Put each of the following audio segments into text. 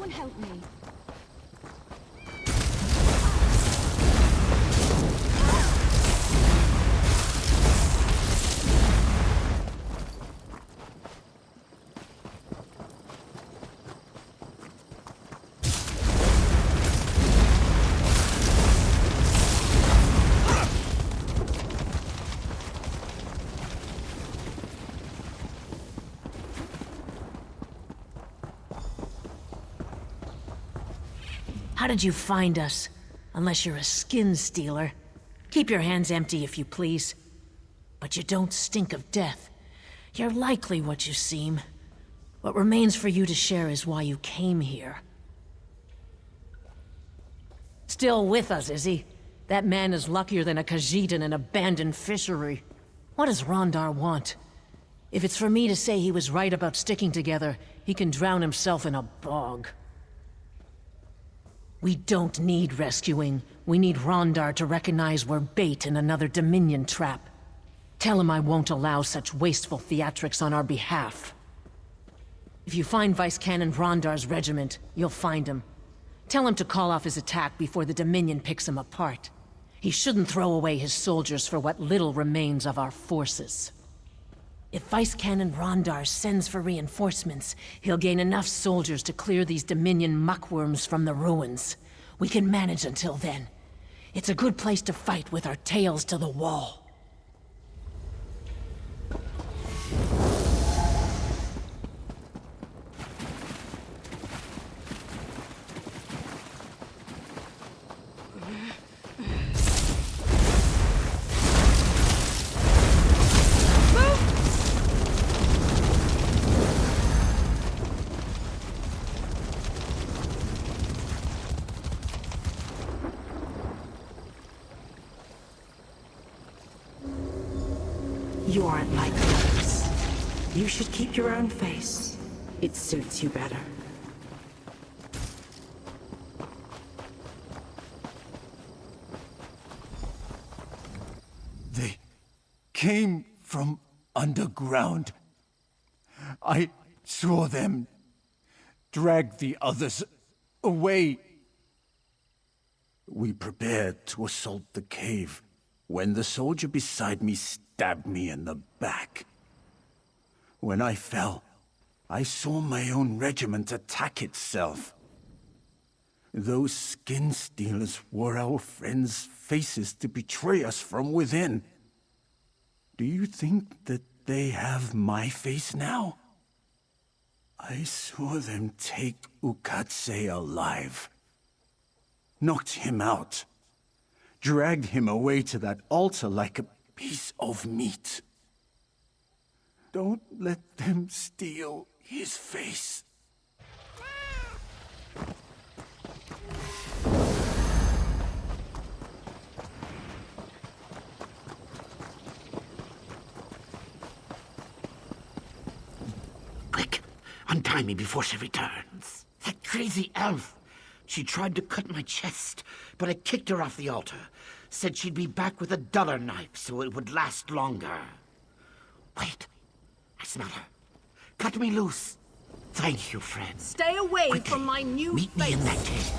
Someone help me. How did you find us? Unless you're a skin stealer. Keep your hands empty, if you please. But you don't stink of death. You're likely what you seem. What remains for you to share is why you came here. Still with us, is he? That man is luckier than a Khajiit in an abandoned fishery. What does Rondar want? If it's for me to say he was right about sticking together, he can drown himself in a bog. We don't need rescuing. We need Rondar to recognize we're bait in another Dominion trap. Tell him I won't allow such wasteful theatrics on our behalf. If you find Vice Canon Rondar's regiment, you'll find him. Tell him to call off his attack before the Dominion picks him apart. He shouldn't throw away his soldiers for what little remains of our forces. If Vice Canon Rondar sends for reinforcements, he'll gain enough soldiers to clear these Dominion muckworms from the ruins. We can manage until then. It's a good place to fight with our tails to the wall. You aren't like others. You should keep your own face. It suits you better. They came from underground. I saw them drag the others away. We prepared to assault the cave when the soldier beside me stabbed me in the back. When I fell, I saw my own regiment attack itself. Those skin stealers wore our friends' faces to betray us from within. Do you think that they have my face now? I saw them take Ukatse alive, knocked him out, dragged him away to that altar like a piece of meat. Don't let them steal his face. Quick! Untie me before she returns. That crazy elf! She tried to cut my chest, but I kicked her off the altar. Said she'd be back with a duller knife so it would last longer. Wait! I smell her. Cut me loose. Thank you, friend. Stay away Quickly, from my new meet face. me in that cave.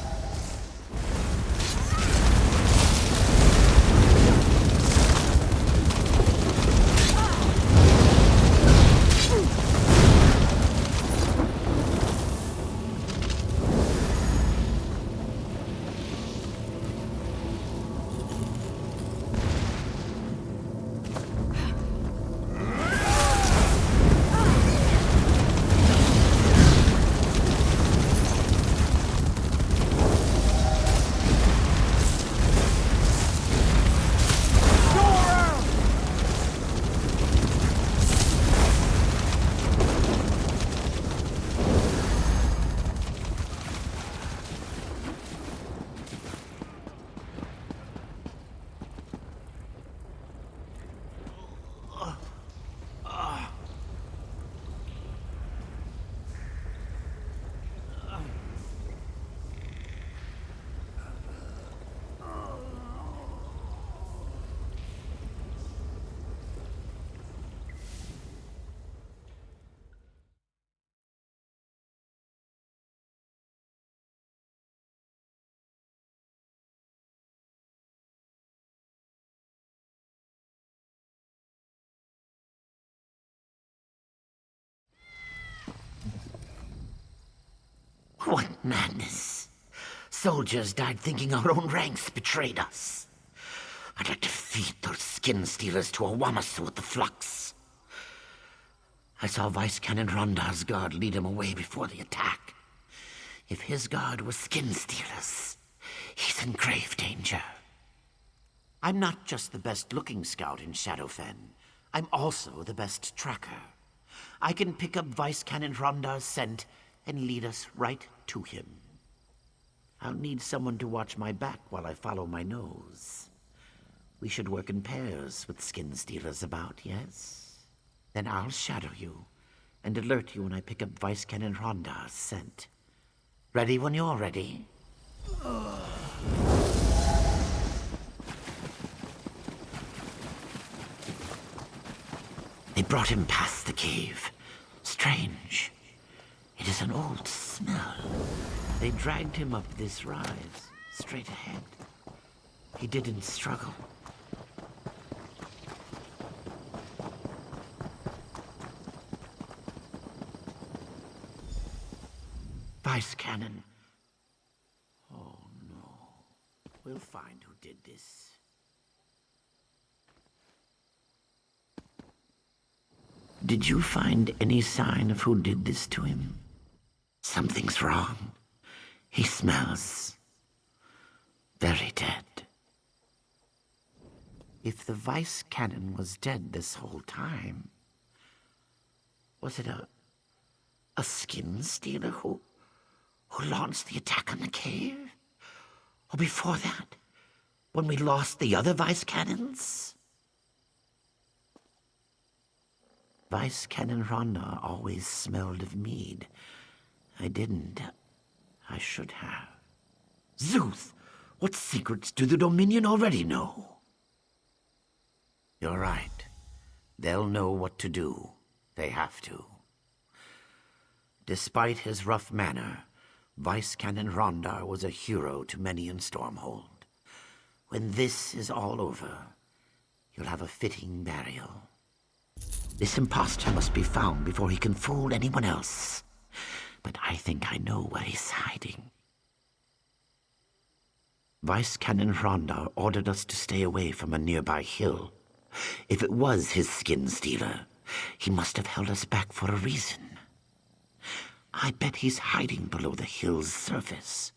What madness. Soldiers died thinking our own ranks betrayed us. I'd like to feed those skin stealers to a Wamasu with the flux. I saw Vice Canon Rondar's guard lead him away before the attack. If his guard was skin stealers, he's in grave danger. I'm not just the best-looking scout in Shadowfen. I'm also the best tracker. I can pick up Vice Canon Rondar's scent and lead us right to him. I'll need someone to watch my back while I follow my nose. We should work in pairs with skin stealers about, yes? Then I'll shadow you and alert you when I pick up Vice Canon Rondar's scent. Ready when you're ready. They brought him past the cave. Strange. It is an old smell. They dragged him up this rise, straight ahead. He didn't struggle. Vice Canon. Oh no. We'll find who did this. Did you find any sign of who did this to him? Something's wrong. He smells very dead. If the Vice Canon was dead this whole time, was it a skin stealer who launched the attack on the cave? Or before that, when we lost the other Vice Canons? Vice Canon Rondar always smelled of mead. I didn't. I should have. Zeus! What secrets do the Dominion already know? You're right. They'll know what to do. They have to. Despite his rough manner, Vice Canon Rondar was a hero to many in Stormhold. When this is all over, you'll have a fitting burial. This impostor must be found before he can fool anyone else. But I think I know where he's hiding. Vice Canon Rondar ordered us to stay away from a nearby hill. If it was his skin stealer, he must have held us back for a reason. I bet he's hiding below the hill's surface.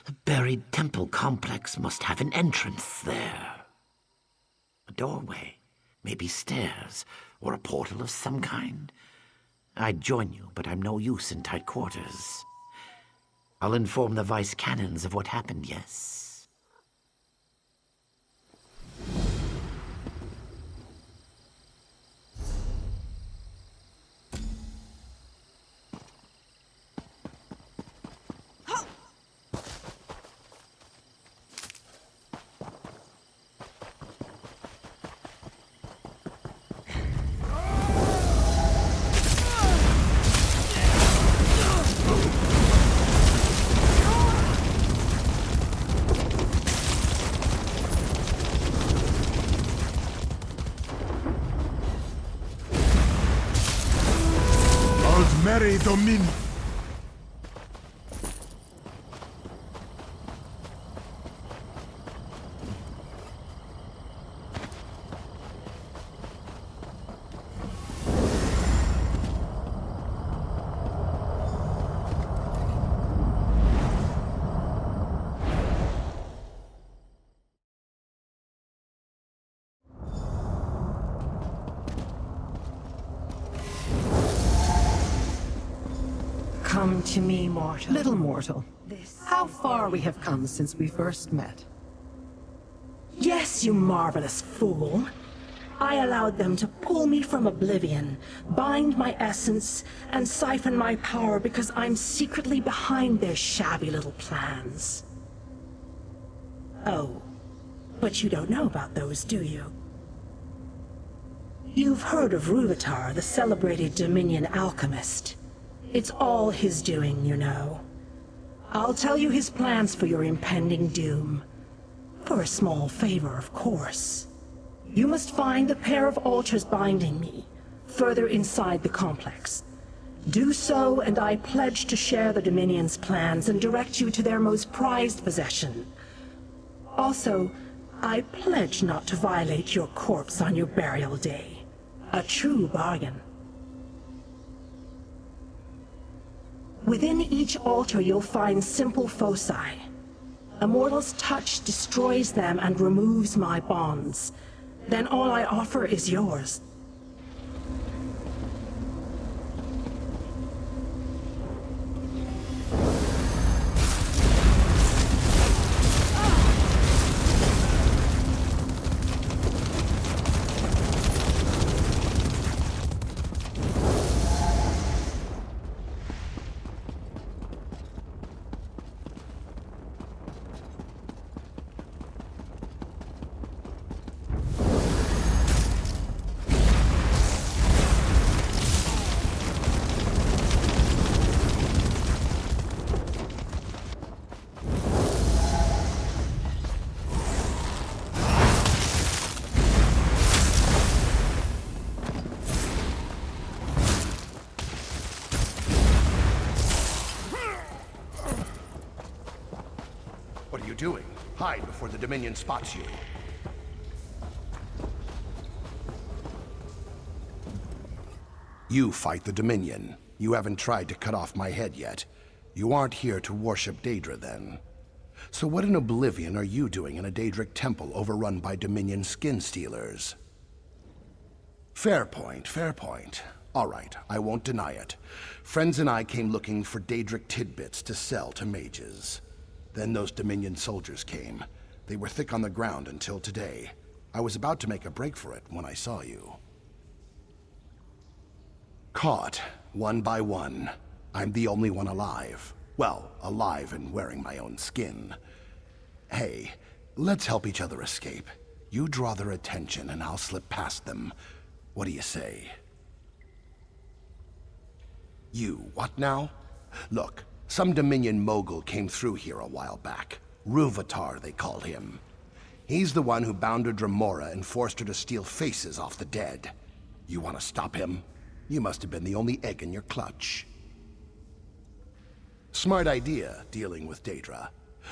The buried temple complex must have an entrance there. A doorway, maybe stairs, or a portal of some kind. I'd join you, but I'm no use in tight quarters. I'll inform the Vice Canons of what happened, yes? Mary Domin. Come to me, mortal. Little mortal, how far we have come since we first met. Yes, you marvelous fool. I allowed them to pull me from oblivion, bind my essence, and siphon my power because I'm secretly behind their shabby little plans. Oh, but you don't know about those, do you? You've heard of Ruvatar, the celebrated Dominion alchemist. It's all his doing, you know. I'll tell you his plans for your impending doom. For a small favor, of course. You must find the pair of altars binding me, further inside the complex. Do so, and I pledge to share the Dominion's plans and direct you to their most prized possession. Also, I pledge not to violate your corpse on your burial day. A true bargain. Within each altar you'll find simple foci. A mortal's touch destroys them and removes my bonds. Then all I offer is yours. What are you doing? Hide before the Dominion spots you. You fight the Dominion. You haven't tried to cut off my head yet. You aren't here to worship Daedra, then. So what in Oblivion are you doing in a Daedric temple overrun by Dominion skin stealers? Fair point, fair point. All right, I won't deny it. Friends and I came looking for Daedric tidbits to sell to mages. Then those Dominion soldiers came. They were thick on the ground until today. I was about to make a break for it when I saw you. Caught, one by one. I'm the only one alive. Well, alive and wearing my own skin. Hey, let's help each other escape. You draw their attention and I'll slip past them. What do you say? You, what now? Look, some Dominion mogul came through here a while back. Rúvatar, they called him. He's the one who bound Dremora and forced her to steal faces off the dead. You want to stop him? You must have been the only egg in your clutch. Smart idea, dealing with Daedra.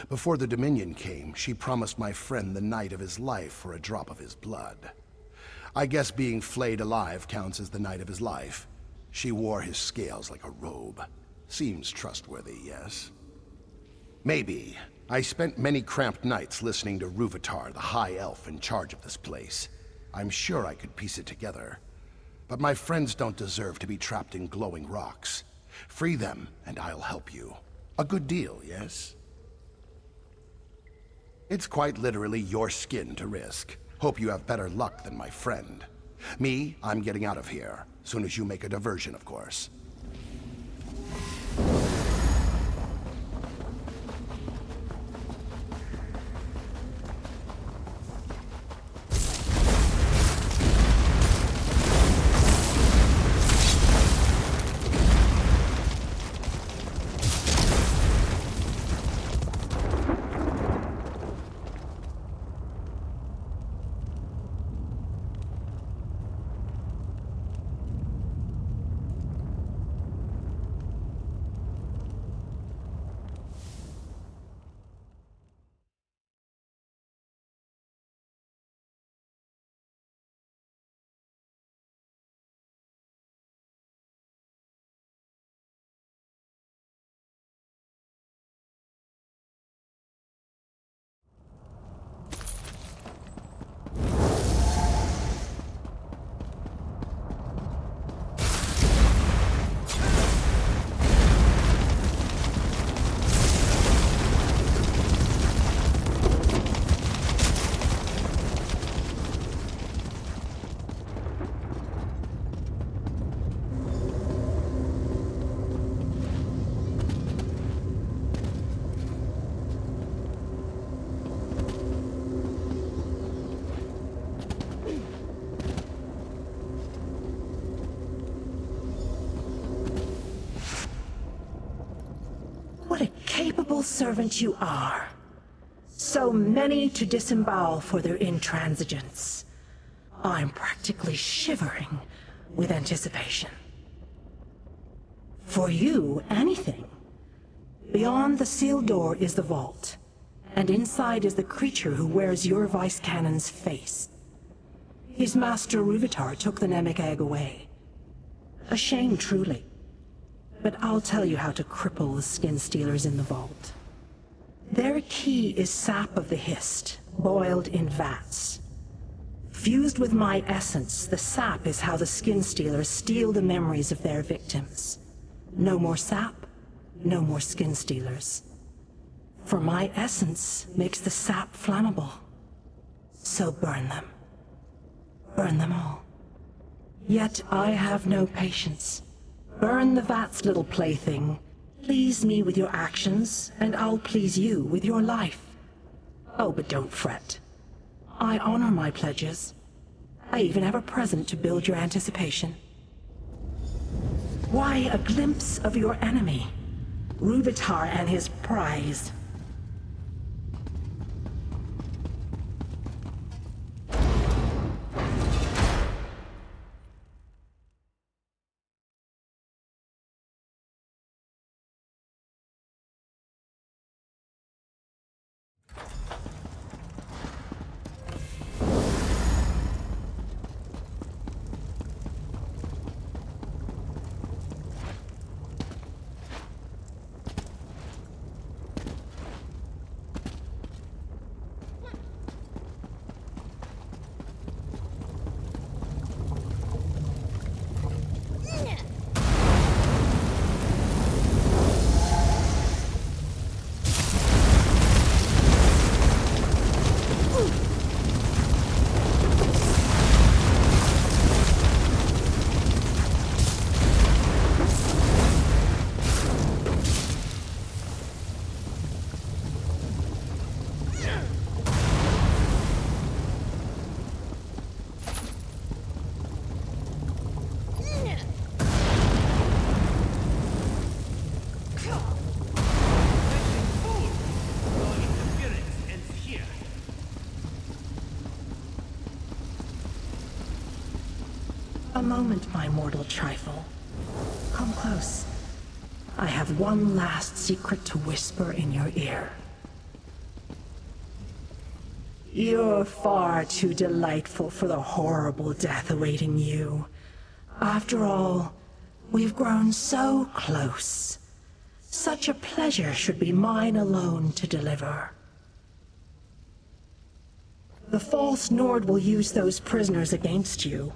Before the Dominion came, she promised my friend the night of his life for a drop of his blood. I guess being flayed alive counts as the night of his life. She wore his scales like a robe. Seems trustworthy, yes? Maybe. I spent many cramped nights listening to Rúvatar, the High Elf in charge of this place. I'm sure I could piece it together. But my friends don't deserve to be trapped in glowing rocks. Free them, and I'll help you. A good deal, yes? It's quite literally your skin to risk. Hope you have better luck than my friend. Me, I'm getting out of here. Soon as you make a diversion, of course. What a capable servant you are. So many to disembowel for their intransigence. I'm practically shivering with anticipation. For you, anything. Beyond the sealed door is the vault, and inside is the creature who wears your Vice Cannon's face. His master Ruvitar took the Namek egg away. A shame, truly. But I'll tell you how to cripple the skin stealers in the vault. Their key is sap of the Hist, boiled in vats. Fused with my essence, the sap is how the skin stealers steal the memories of their victims. No more sap, no more skin stealers. For my essence makes the sap flammable. So burn them. Burn them all. Yet I have no patience. Burn the vats, little plaything. Please me with your actions, and I'll please you with your life. Oh, but don't fret. I honor my pledges. I even have a present to build your anticipation. Why, a glimpse of your enemy, Ruvitar and his prize. A moment, my mortal trifle. Come close. I have one last secret to whisper in your ear. You're far too delightful for the horrible death awaiting you. After all, we've grown so close. Such a pleasure should be mine alone to deliver. The false Nord will use those prisoners against you.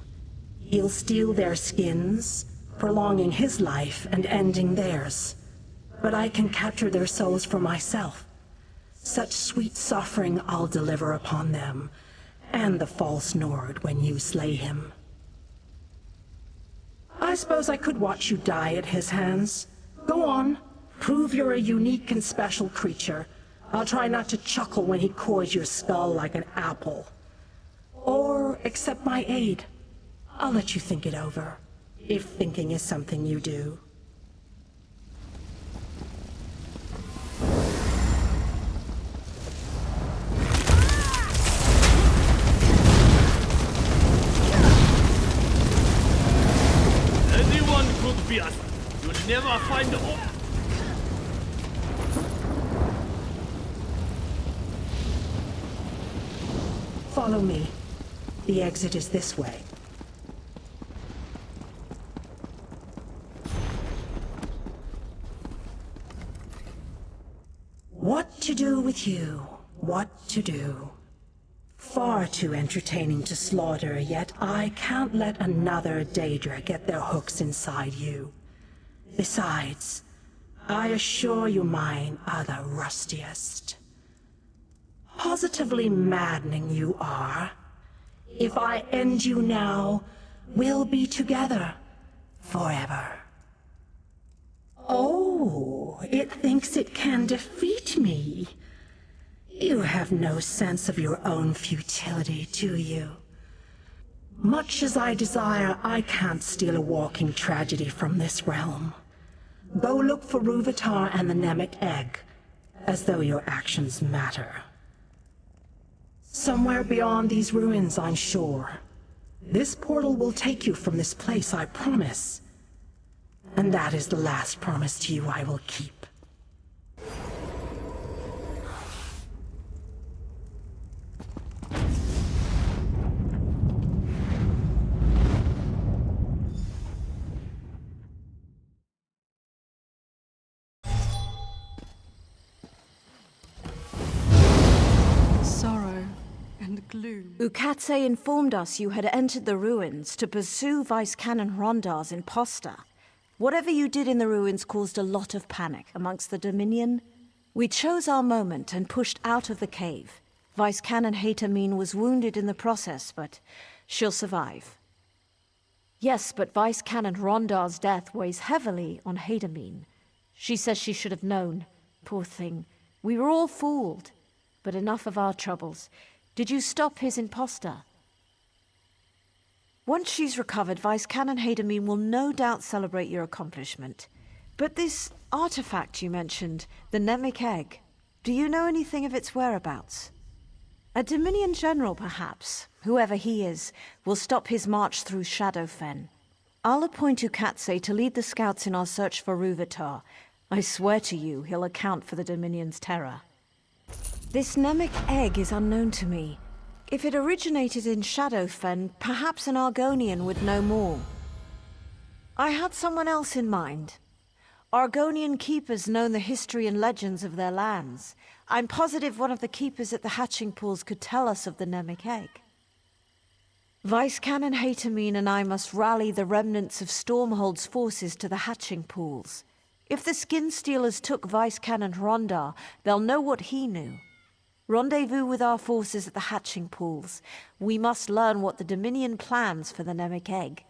He'll steal their skins, prolonging his life and ending theirs. But I can capture their souls for myself. Such sweet suffering I'll deliver upon them, and the false Nord when you slay him. I suppose I could watch you die at his hands. Go on, prove you're a unique and special creature. I'll try not to chuckle when he cores your skull like an apple. Or accept my aid. I'll let you think it over, if thinking is something you do. Anyone could be us. You'll never find all. Follow me. The exit is this way. What to do with you? What to do? Far too entertaining to slaughter, yet I can't let another Daedra get their hooks inside you. Besides, I assure you mine are the rustiest. Positively maddening you are. If I end you now, we'll be together forever. Oh, it thinks it can defeat me. You have no sense of your own futility, do you? Much as I desire, I can't steal a walking tragedy from this realm. Go look for Ruvitar and the Namek egg, as though your actions matter. Somewhere beyond these ruins, I'm sure. This portal will take you from this place, I promise. And that is the last promise to you I will keep. Sorrow and gloom. Ukatse informed us you had entered the ruins to pursue Vice Canon Rondar's imposter. Whatever you did in the ruins caused a lot of panic amongst the Dominion. We chose our moment and pushed out of the cave. Vice Canon Haytamine was wounded in the process, but she'll survive. Yes, but Vice Canon Rondar's death weighs heavily on Haytamine. She says she should have known. Poor thing. We were all fooled. But enough of our troubles. Did you stop his imposter? Once she's recovered, Vice Canon Haytamine will no doubt celebrate your accomplishment. But this artifact you mentioned, the Nemic Egg, do you know anything of its whereabouts? A Dominion general, perhaps, whoever he is, will stop his march through Shadowfen. I'll appoint Ukatse to lead the scouts in our search for Rúvitar. I swear to you, he'll account for the Dominion's terror. This Nemic Egg is unknown to me. If it originated in Shadowfen, perhaps an Argonian would know more. I had someone else in mind. Argonian keepers know the history and legends of their lands. I'm positive one of the keepers at the hatching pools could tell us of the Nemic Egg. Vice Canon Haytamine and I must rally the remnants of Stormhold's forces to the hatching pools. If the Skin Stealers took Vice Canon Rondar, they'll know what he knew. Rendezvous with our forces at the hatching pools. We must learn what the Dominion plans for the Nemic Egg.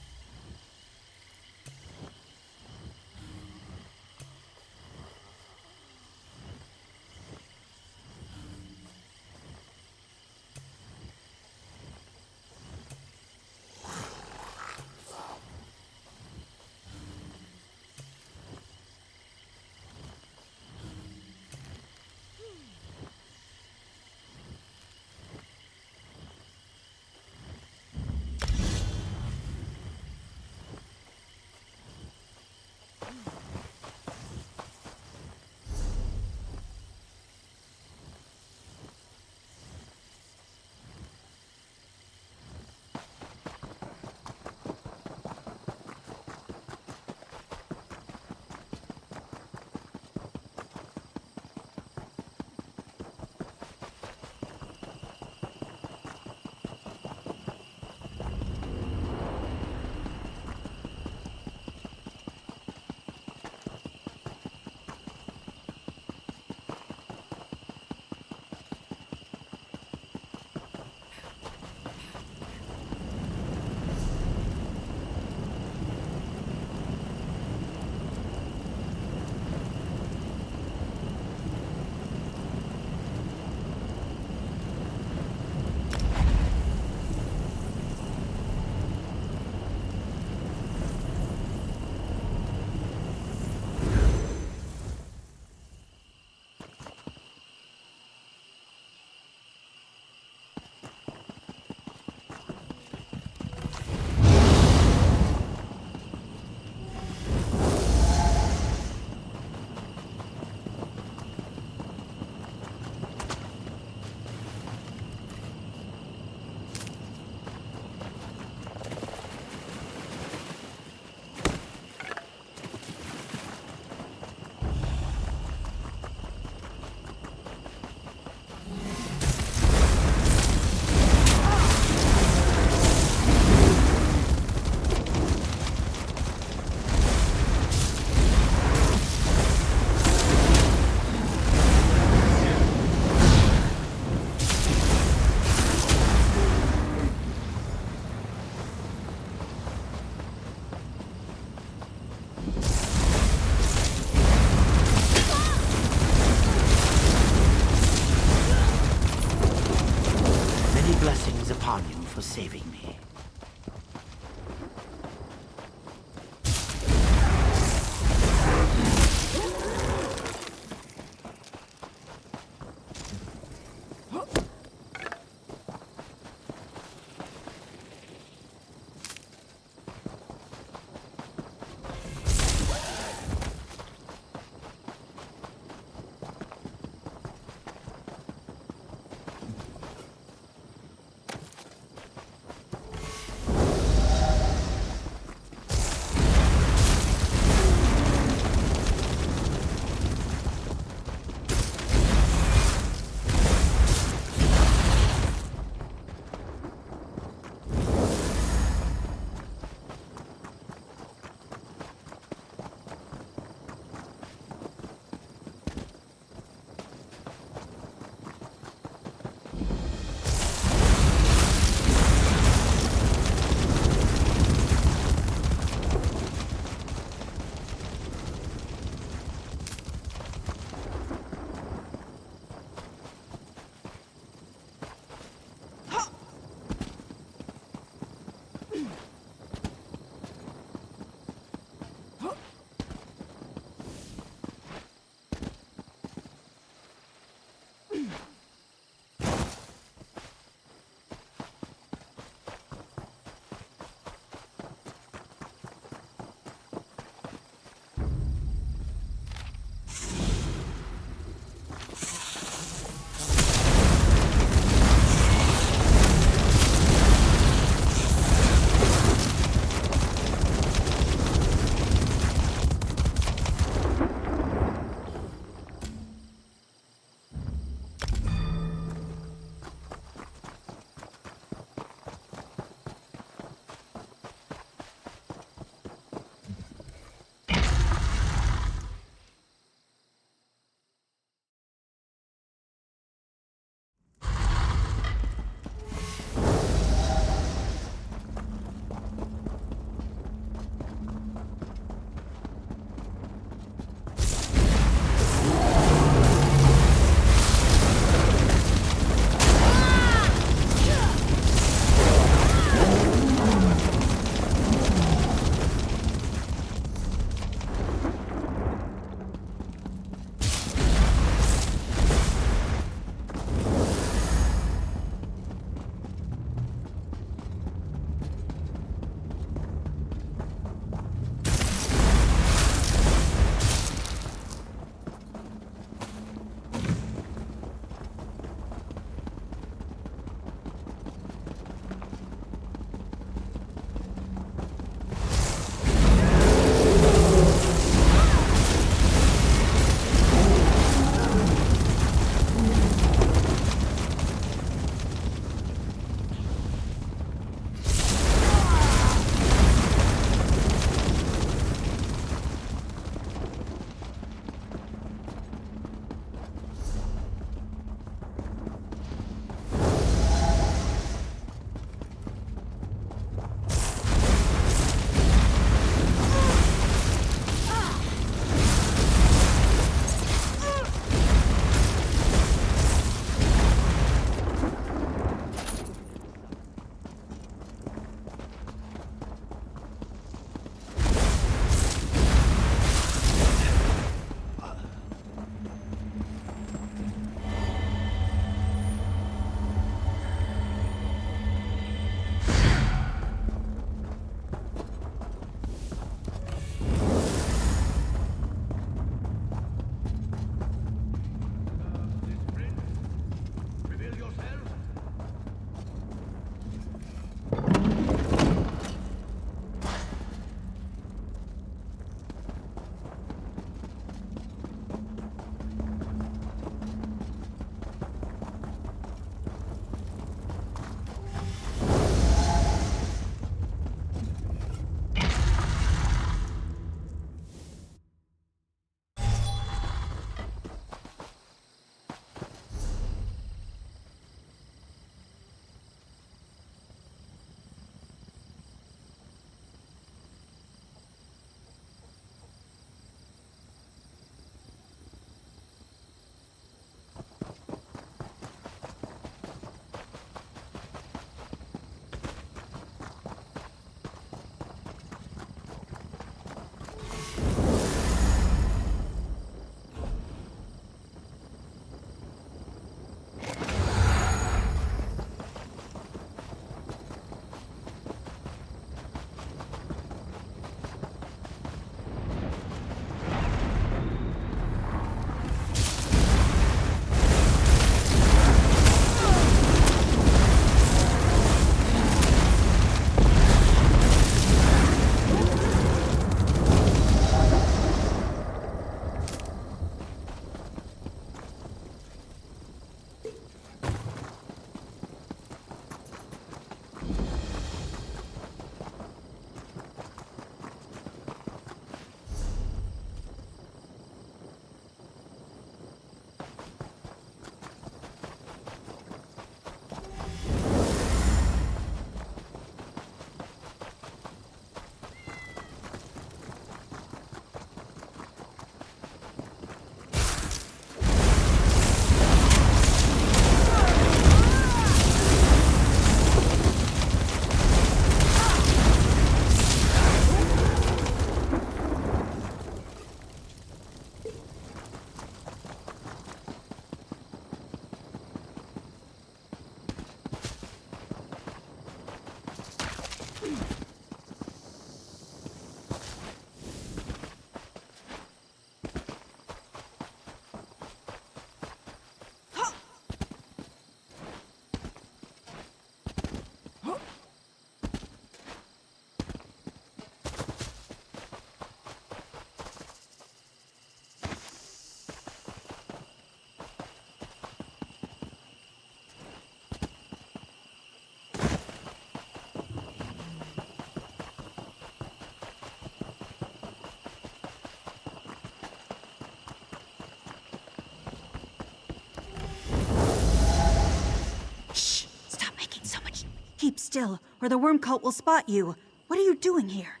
still, or the worm cult will spot you. What are you doing here?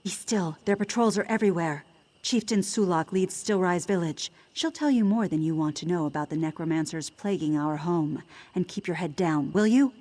Be still. Their patrols are everywhere. Chieftain Sulak leads Stillrise village. She'll tell you more than you want to know about the necromancers plaguing our home. And keep your head down, will you?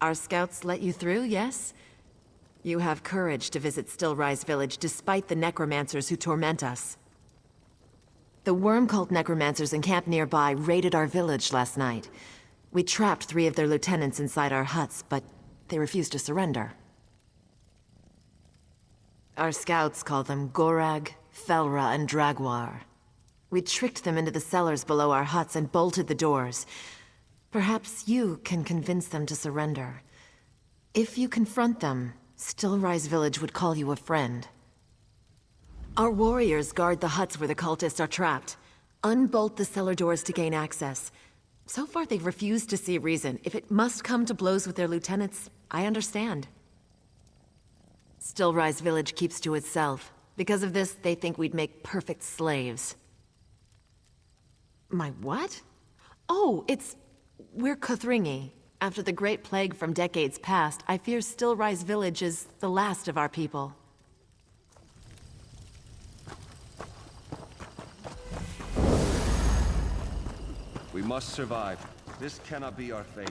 Our scouts let you through, yes? You have courage to visit Stillrise village despite the necromancers who torment us. The worm cult necromancers encamped nearby raided our village last night. We trapped 3 of their lieutenants inside our huts, but they refused to surrender. Our scouts call them Gorag, Felra, and Dragwar. We tricked them into the cellars below our huts and bolted the doors. Perhaps you can convince them to surrender. If you confront them, Stillrise village would call you a friend. Our warriors guard the huts where the cultists are trapped. Unbolt the cellar doors to gain access. So far they've refused to see reason. If it must come to blows with their lieutenants, I understand. Stillrise village keeps to itself. Because of this, they think we'd make perfect slaves. My what? Oh, we're Kothringi. After the Great Plague from decades past, I fear Stillrise village is the last of our people. We must survive. This cannot be our fate.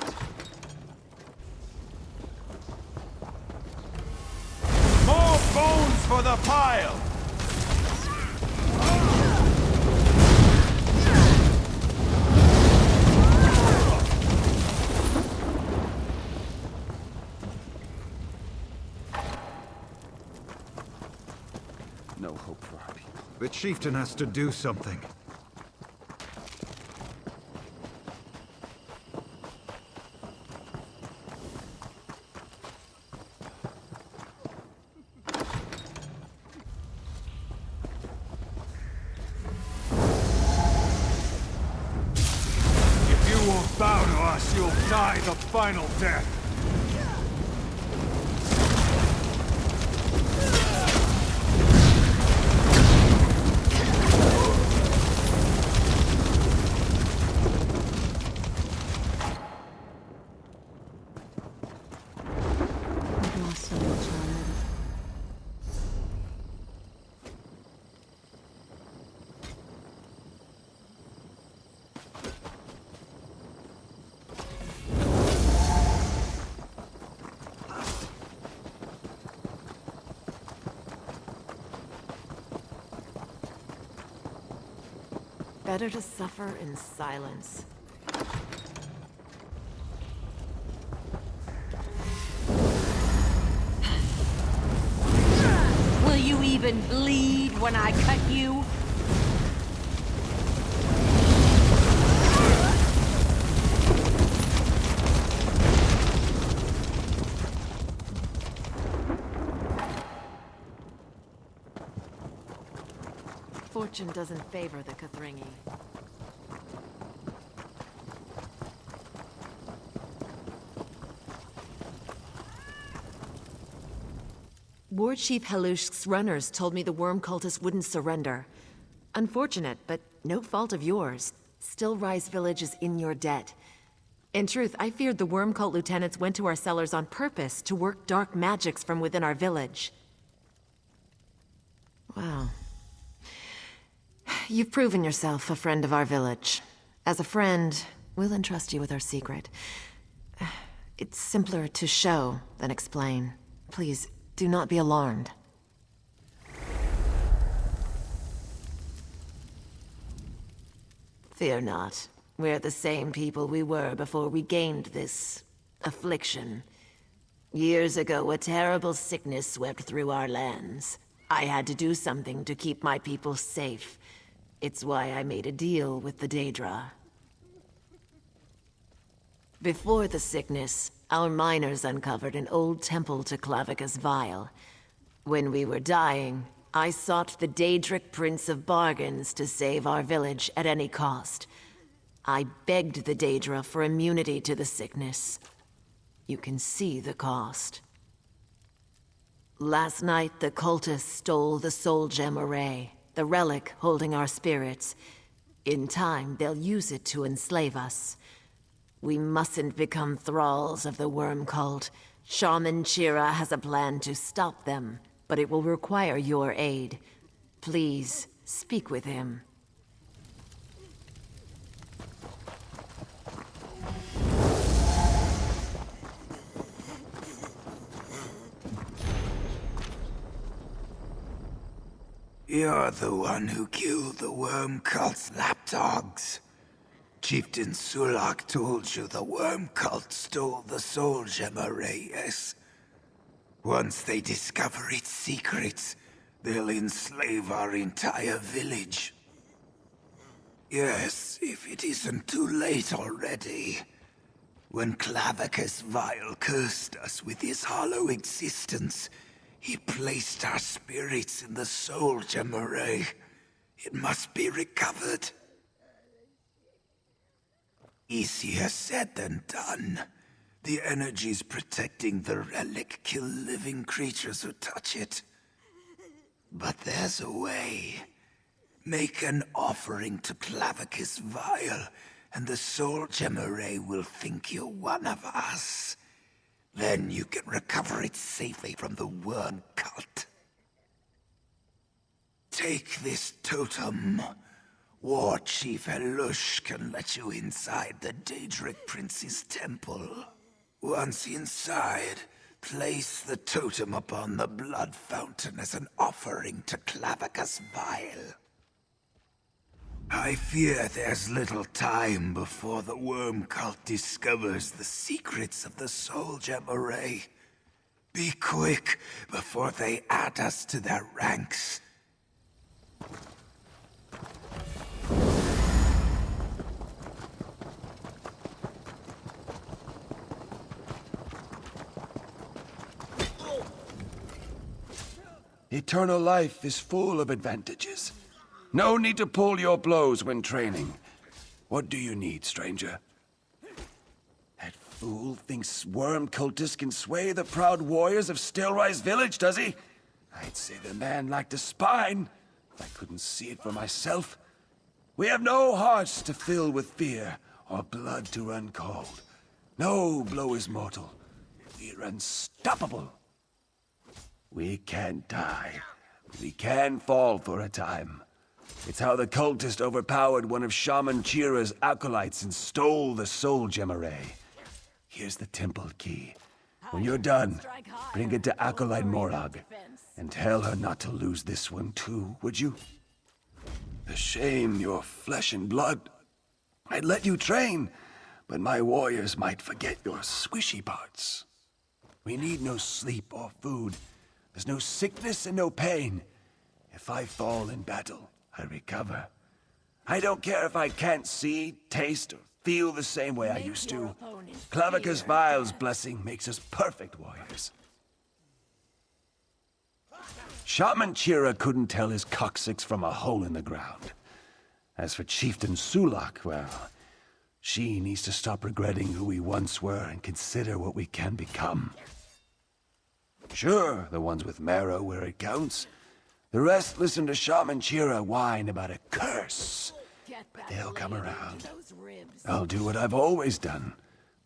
More bones for the pile! No hope for our people. The chieftain has to do something. If you won't bow to us, you'll die the final death. Better to suffer in silence. Will you even bleed when I cut you? Fortune doesn't favor the Kothringi. War Chief Halush's runners told me the worm cultists wouldn't surrender. Unfortunate, but no fault of yours. Stillrise village is in your debt. In truth, I feared the worm cult lieutenants went to our cellars on purpose to work dark magics from within our village. Wow. You've proven yourself a friend of our village. As a friend, we'll entrust you with our secret. It's simpler to show than explain. Please, do not be alarmed. Fear not. We're the same people we were before we gained this affliction. Years ago, a terrible sickness swept through our lands. I had to do something to keep my people safe. It's why I made a deal with the Daedra. Before the sickness, our miners uncovered an old temple to Clavicus Vile. When we were dying, I sought the Daedric Prince of Bargains to save our village at any cost. I begged the Daedra for immunity to the sickness. You can see the cost. Last night, the cultists stole the Soul Gem Array, the relic holding our spirits. In time, they'll use it to enslave us. We mustn't become thralls of the worm cult. Shaman Chira has a plan to stop them, but it will require your aid. Please, speak with him. You're the one who killed the worm cult's lapdogs. Chieftain Sulak told you the worm cult stole the Soul Gem Array, yes? Once they discover its secrets, they'll enslave our entire village. Yes, if it isn't too late already. When Clavicus Vile cursed us with his hollow existence, he placed our spirits in the Soul Gem Array. It must be recovered. Easier said than done. The energies protecting the relic kill living creatures who touch it. But there's a way. Make an offering to Clavicus Vile, and the Soul Gem Array will think you're one of us. Then you can recover it safely from the worm cult. Take this totem. War Chief Halush can let you inside the Daedric Prince's temple. Once inside, place the totem upon the blood fountain as an offering to Clavicus Vile. I fear there's little time before the worm cult discovers the secrets of the Soul Gem Array. Be quick before they add us to their ranks. Eternal life is full of advantages. No need to pull your blows when training. What do you need, stranger? That fool thinks worm cultists can sway the proud warriors of Stillrise village, does he? I'd say the man lacked a spine, if I couldn't see it for myself. We have no hearts to fill with fear, or blood to run cold. No blow is mortal. We're unstoppable. We can't die. We can fall for a time. It's how the cultist overpowered one of Shaman Chira's acolytes and stole the Soul Gem Array. Here's the temple key. When you're done, bring it to Acolyte Morag. And tell her not to lose this one too, would you? A shame you're flesh and blood. I'd let you train, but my warriors might forget your swishy parts. We need no sleep or food. There's no sickness and no pain. If I fall in battle, I recover. I don't care if I can't see, taste, or feel the same way I used to. Clavicus Vile's blessing makes us perfect warriors. Shaman Chira couldn't tell his coccyx from a hole in the ground. As for Chieftain Sulak, well, she needs to stop regretting who we once were and consider what we can become. Sure, the ones with marrow where it counts. The rest listen to Shaman Chira whine about a curse. But they'll come around. I'll do what I've always done.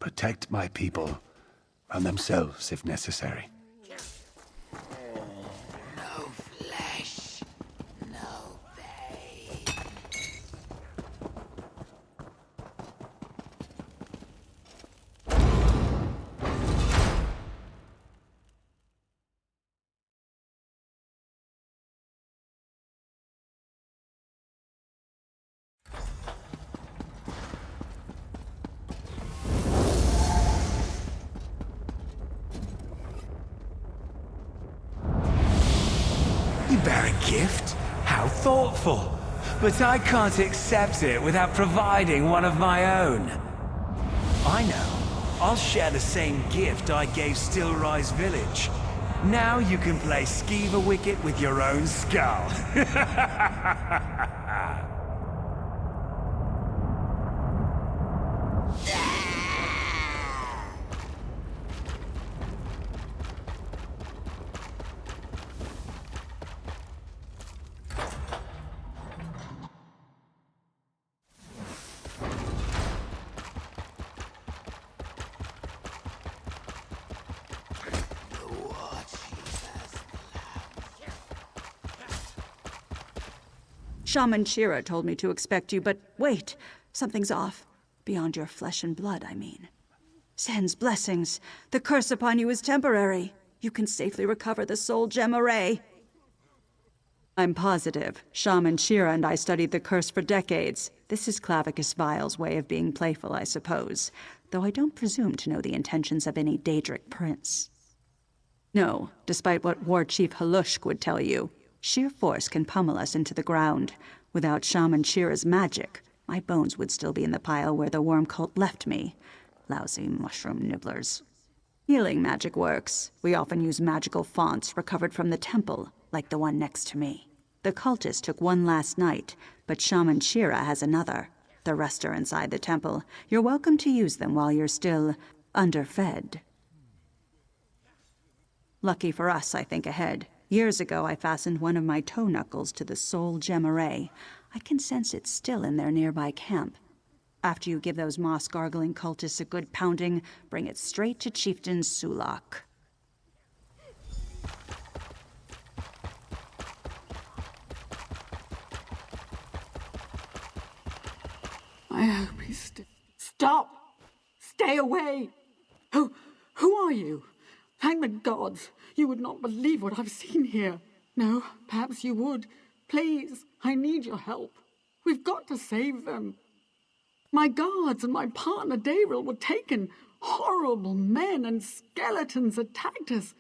Protect my people. From themselves, if necessary. No flesh, no pain. You bear a gift? How thoughtful. But I can't accept it without providing one of my own. I know. I'll share the same gift I gave Stillrise Village. Now you can play Skeever Wicket with your own skull. Shaman Chira told me to expect you, but wait, something's off. Beyond your flesh and blood, I mean. Sen's blessings. The curse upon you is temporary. You can safely recover the soul gem array. I'm positive. Shaman Chira and I studied the curse for decades. This is Clavicus Vile's way of being playful, I suppose. Though I don't presume to know the intentions of any Daedric prince. No, despite what War Chief Halushk would tell you. Sheer force can pummel us into the ground. Without Shaman Chira's magic, my bones would still be in the pile where the worm cult left me. Lousy mushroom nibblers. Healing magic works. We often use magical fonts recovered from the temple, like the one next to me. The cultist took one last night, but Shaman Chira has another. The rest are inside the temple. You're welcome to use them while you're still underfed. Lucky for us, I think ahead. Years ago, I fastened one of my toe knuckles to the soul gem array. I can sense it's still in their nearby camp. After you give those moss-gargling cultists a good pounding, bring it straight to Chieftain Sulak. I hope he's Stop! Stay away! Who are you? Thank the gods! You would not believe what I've seen here. No, perhaps you would. Please, I need your help. We've got to save them. My guards and my partner Daryl were taken. Horrible men and skeletons attacked us.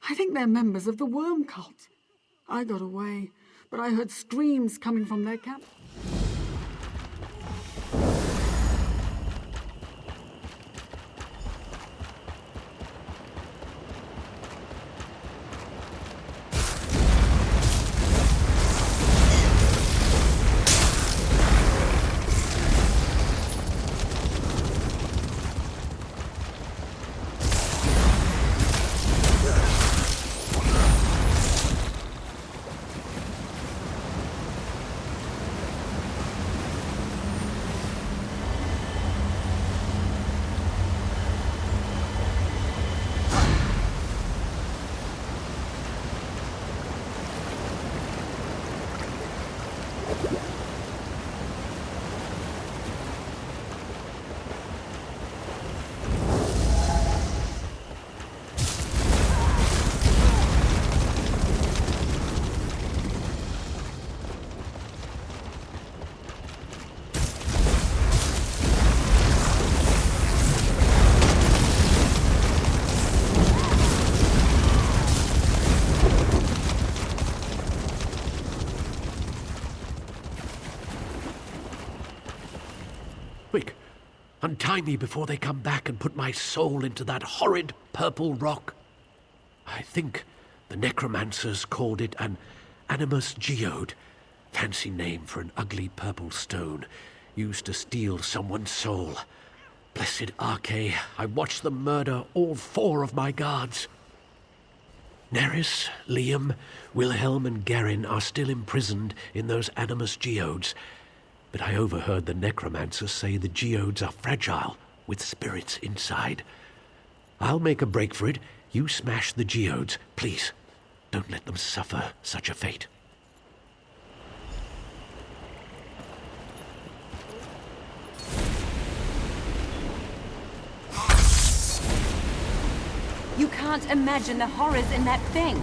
I think they're members of the worm cult. I got away, but I heard screams coming from their camp. Untie me before they come back and put my soul into that horrid purple rock. I think the necromancers called it an animus geode. Fancy name for an ugly purple stone used to steal someone's soul. Blessed Arche, I watched them murder all 4 of my guards. Neris, Liam, Wilhelm and Garin are still imprisoned in those animus geodes, but I overheard the necromancers say the geodes are fragile, with spirits inside. I'll make a break for it. You smash the geodes. Please, don't let them suffer such a fate. You can't imagine the horrors in that thing.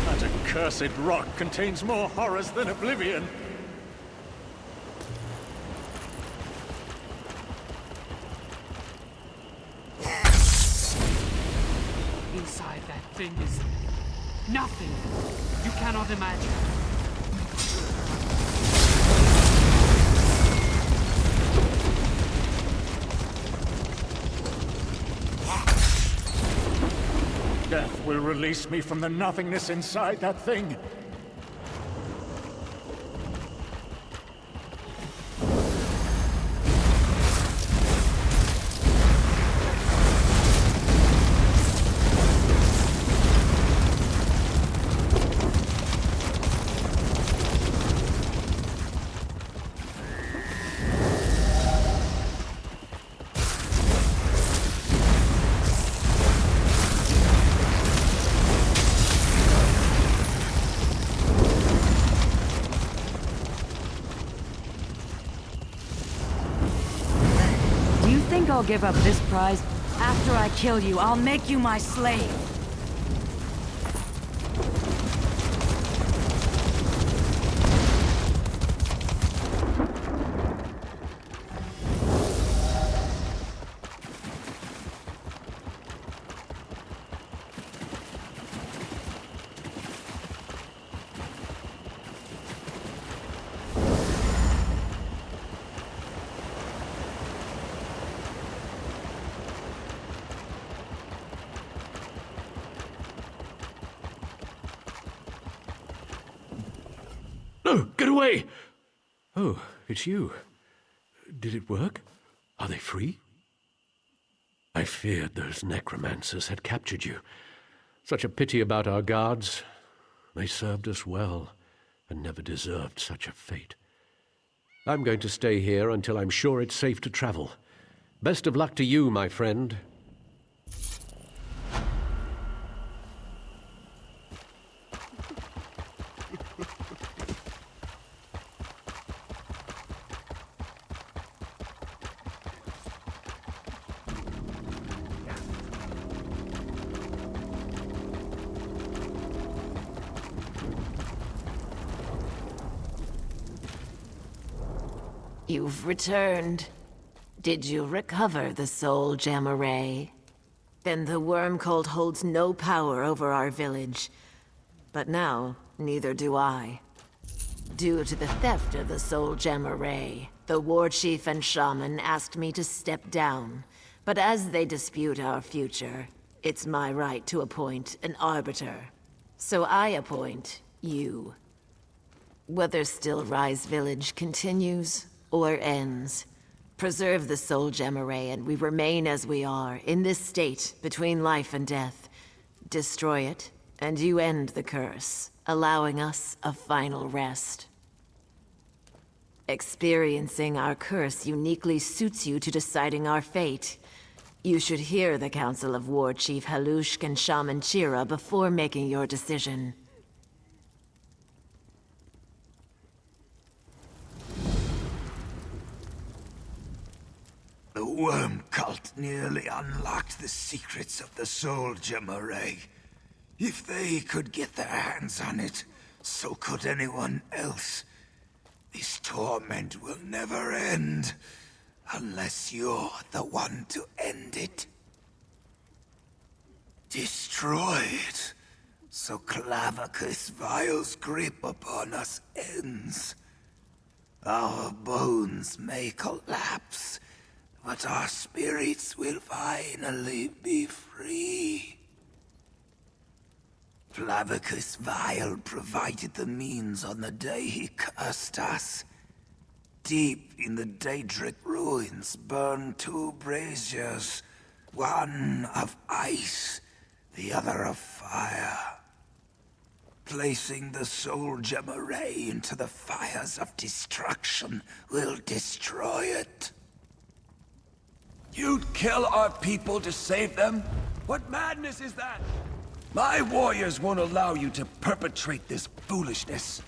That accursed rock contains more horrors than oblivion. Inside that thing is nothing you cannot imagine. Death will release me from the nothingness inside that thing. I'll give up this prize. After I kill you, I'll make you my slave. No, get away! Oh, it's you. Did it work? Are they free? I feared those necromancers had captured you. Such a pity about our guards. They served us well, and never deserved such a fate. I'm going to stay here until I'm sure it's safe to travel. Best of luck to you, my friend. You've returned. Did you recover the soul gem array? Then the worm cult holds no power over our village. But now, neither do I. Due to the theft of the soul gem array, the war chief and shaman asked me to step down. But as they dispute our future, it's my right to appoint an arbiter. So I appoint you. Whether Stillrise village continues or ends, preserve the soul gem array and we remain as we are, in this state between life and death. Destroy it, and you end the curse, allowing us a final rest. Experiencing our curse uniquely suits you to deciding our fate. You should hear the Council of War Chief Halushk and Shaman Chira before making your decision. The worm cult nearly unlocked the secrets of the soul gem array. If they could get their hands on it, so could anyone else. This torment will never end, unless you're the one to end it. Destroyed, so Clavicus Vile's grip upon us ends. Our bones may collapse, but our spirits will finally be free. Clavicus Vile provided the means on the day he cursed us. Deep in the Daedric ruins burned two braziers, one of ice, the other of fire. Placing the soul gem array into the fires of destruction will destroy it. You'd kill our people to save them? What madness is that? My warriors won't allow you to perpetrate this foolishness.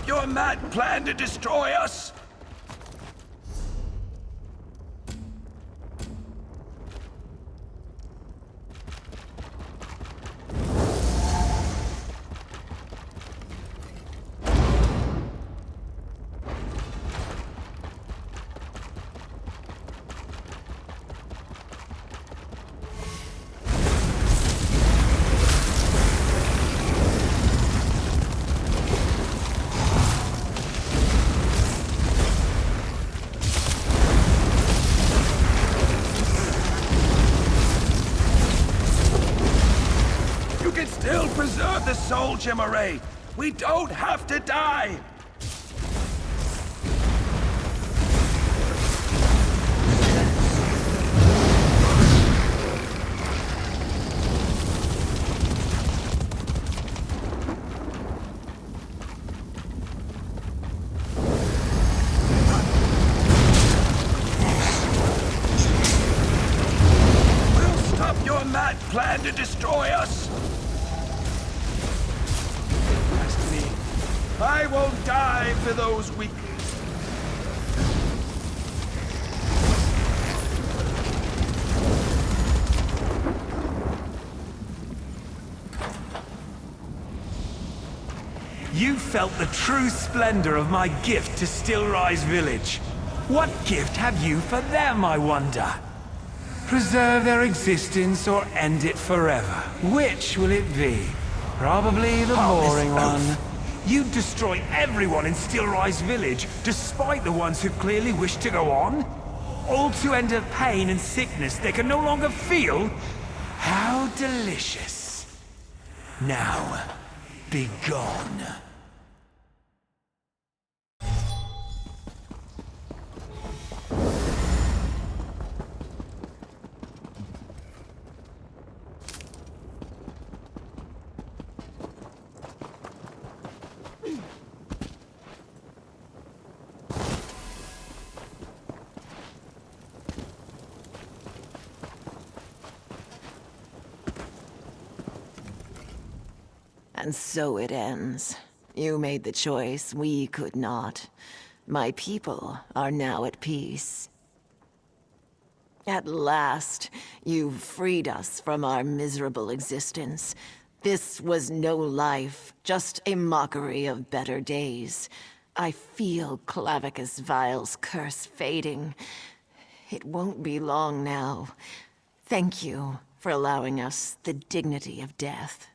Your mad plan to destroy us? Still preserve the soul gem array. We don't have to die. We'll stop your mad plan to destroy us. I won't die for those weak. You felt the true splendor of my gift to Stillrise village. What gift have you for them, I wonder? Preserve their existence or end it forever? Which will it be? Probably the boring one. You destroy everyone in Stillrise village, despite the ones who clearly wish to go on? All to end a pain and sickness they can no longer feel? How delicious. Now, be gone. And so it ends. You made the choice, we could not. My people are now at peace. At last, you've freed us from our miserable existence. This was no life, just a mockery of better days. I feel Clavicus Vile's curse fading. It won't be long now. Thank you for allowing us the dignity of death.